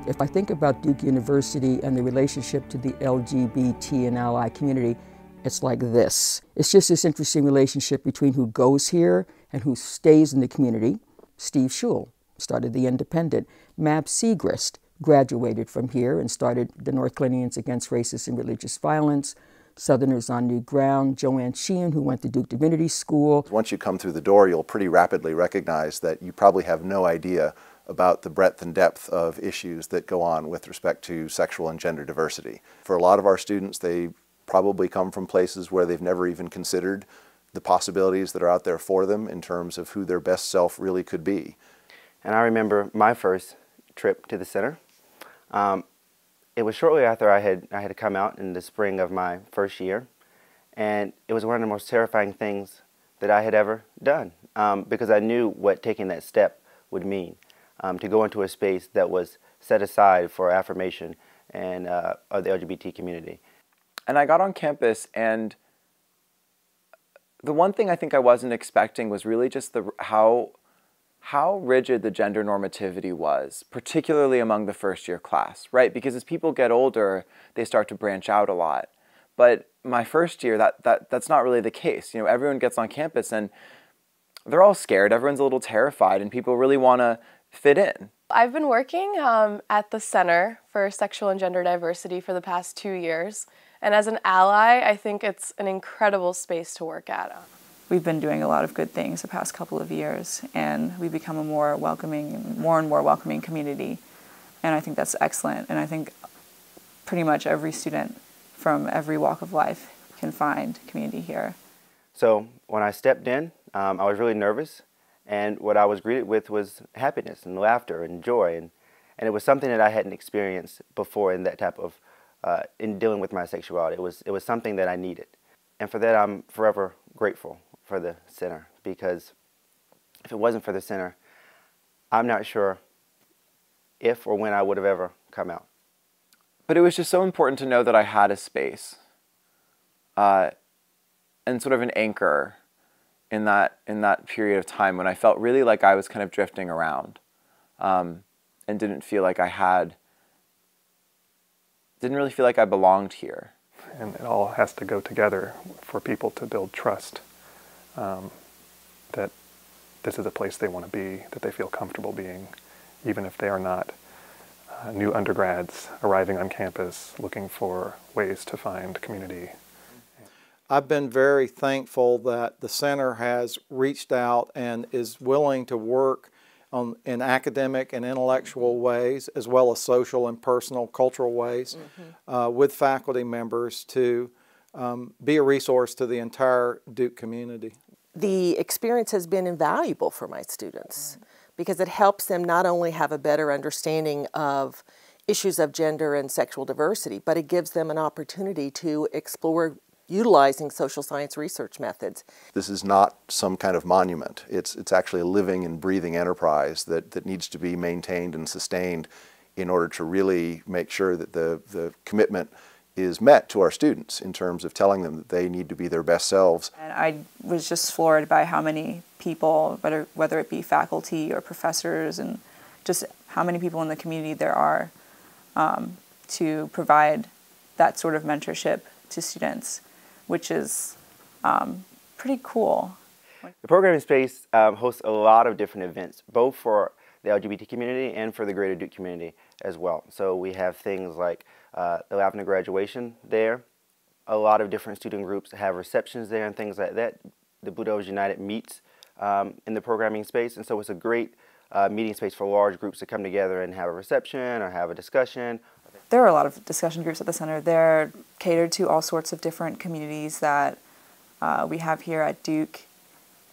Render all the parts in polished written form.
If I think about Duke University and the relationship to the LGBT and ally community, it's like this. It's just this interesting relationship between who goes here and who stays in the community. Steve Schul started The Independent. Mab Segrist graduated from here and started the North Carolinians Against Racist and Religious Violence. Southerners on New Ground, Joanne Sheehan, who went to Duke Divinity School. Once you come through the door, you'll pretty rapidly recognize that you probably have no idea about the breadth and depth of issues that go on with respect to sexual and gender diversity. For a lot of our students, they probably come from places where they've never even considered the possibilities that are out there for them in terms of who their best self really could be. And I remember my first trip to the center. It was shortly after I had come out in the spring of my first year, and it was one of the most terrifying things that I had ever done, because I knew what taking that step would mean, to go into a space that was set aside for affirmation and of the LGBT community. And I got on campus, and the one thing I think I wasn't expecting was really just how rigid the gender normativity was, particularly among the first-year class, right? Because as people get older, they start to branch out a lot. But my first year, that's not really the case. You know, everyone gets on campus and they're all scared. Everyone's a little terrified, and people really want to fit in. I've been working at the Center for Sexual and Gender Diversity for the past 2 years. And as an ally, I think it's an incredible space to work at. We've been doing a lot of good things the past couple of years, and we've become a more and more welcoming community. And I think that's excellent. And I think pretty much every student from every walk of life can find community here. So when I stepped in, I was really nervous, and what I was greeted with was happiness and laughter and joy, and it was something that I hadn't experienced before in that type of in dealing with my sexuality. It was something that I needed, and for that I'm forever grateful for the center, because if it wasn't for the center, I'm not sure if or when I would have ever come out. But it was just so important to know that I had a space and sort of an anchor in that period of time when I felt really like I was kind of drifting around and didn't really feel like I belonged here. And it all has to go together for people to build trust that this is a place they want to be, that they feel comfortable being, even if they are not new undergrads arriving on campus looking for ways to find community. I've been very thankful that the center has reached out and is willing to work in academic and intellectual ways, as well as social and personal cultural ways, with faculty members to be a resource to the entire Duke community. The experience has been invaluable for my students because it helps them not only have a better understanding of issues of gender and sexual diversity, but it gives them an opportunity to explore utilizing social science research methods. This is not some kind of monument. It's actually a living and breathing enterprise that needs to be maintained and sustained in order to really make sure that the commitment is met to our students in terms of telling them that they need to be their best selves. And I was just floored by how many people, whether it be faculty or professors, and just how many people in the community there are to provide that sort of mentorship to students, which is pretty cool. The programming space hosts a lot of different events, both for the LGBT community and for the greater Duke community as well. So we have things like the Lavender graduation there. A lot of different student groups have receptions there and things like that. The Blue Devils United meets in the programming space, and so it's a great meeting space for large groups to come together and have a reception or have a discussion. There are a lot of discussion groups at the center. They're catered to all sorts of different communities that we have here at Duke,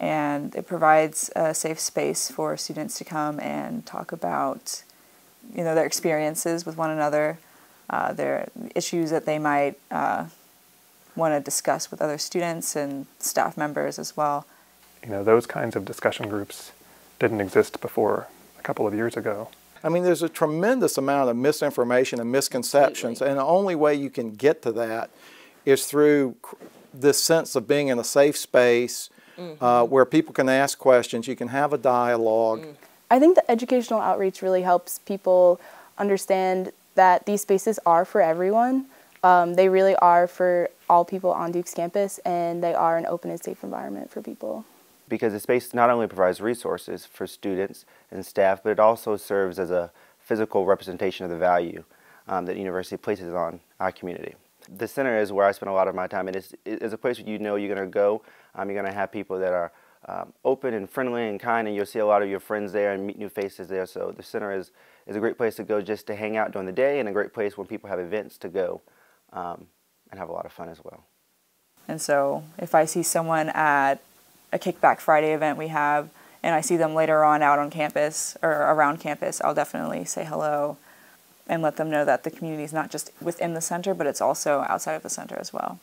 and it provides a safe space for students to come and talk about, you know, their experiences with one another, their issues that they might want to discuss with other students and staff members as well. You know, those kinds of discussion groups didn't exist before a couple of years ago. I mean, there's a tremendous amount of misinformation and misconceptions, and the only way you can get to that is through this sense of being in a safe space where people can ask questions, you can have a dialogue. I think the educational outreach really helps people understand that these spaces are for everyone. They really are for all people on Duke's campus, and they are an open and safe environment for people. Because the space not only provides resources for students and staff, but it also serves as a physical representation of the value that the university places on our community. The center is where I spend a lot of my time. It's a place where you know you're going to go. You're going to have people that are open and friendly and kind, and you'll see a lot of your friends there and meet new faces there. So the center is a great place to go just to hang out during the day, and a great place when people have events to go and have a lot of fun as well. And so if I see someone at a Kickback Friday event we have, and I see them later on out on campus or around campus, I'll definitely say hello and let them know that the community is not just within the center, but it's also outside of the center as well.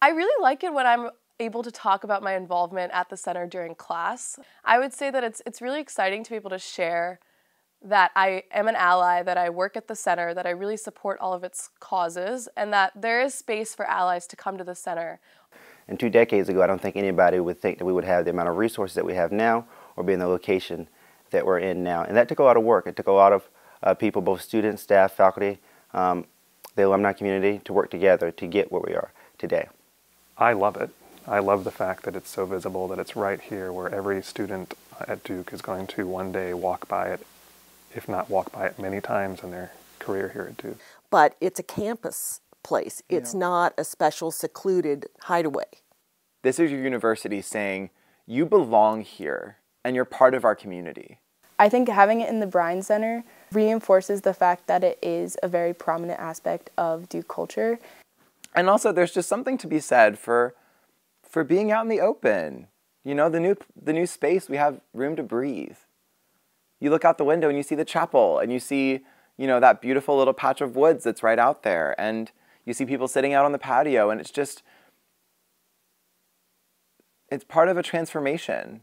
I really like it when I'm able to talk about my involvement at the center during class. I would say that it's really exciting to be able to share that I am an ally, that I work at the center, that I really support all of its causes, and that there is space for allies to come to the center. And 2 decades ago, I don't think anybody would think that we would have the amount of resources that we have now or be in the location that we're in now. And that took a lot of work. It took a lot of people, both students, staff, faculty, the alumni community, to work together to get where we are today. I love it. I love the fact that it's so visible, that it's right here where every student at Duke is going to one day walk by it, if not walk by it many times in their career here at Duke. But it's a campus place. It's not a special secluded hideaway. This is your university saying, you belong here and you're part of our community. I think having it in the Bryan Center reinforces the fact that it is a very prominent aspect of Duke culture. And also there's just something to be said for being out in the open. You know, the new space, we have room to breathe. You look out the window and you see the chapel, and you see, you know, that beautiful little patch of woods that's right out there, and you see people sitting out on the patio, and it's part of a transformation.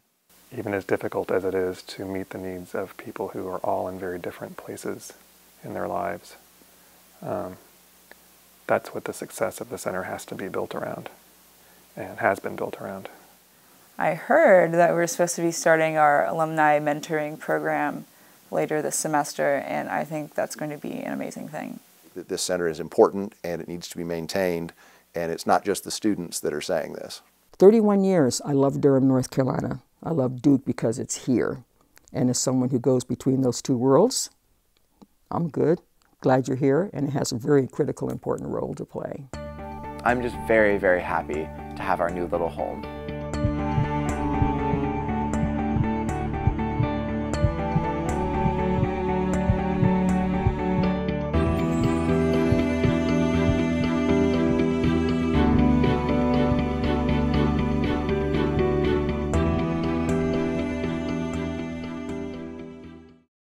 Even as difficult as it is to meet the needs of people who are all in very different places in their lives, that's what the success of the center has to be built around, and has been built around. I heard that we're supposed to be starting our alumni mentoring program later this semester, and I think that's going to be an amazing thing. This center is important and it needs to be maintained, and it's not just the students that are saying this. 31 years, I love Durham, North Carolina. I love Duke because it's here. And as someone who goes between those two worlds, I'm good. Glad you're here, and it has a very critical, important role to play. I'm just very, very happy to have our new little home.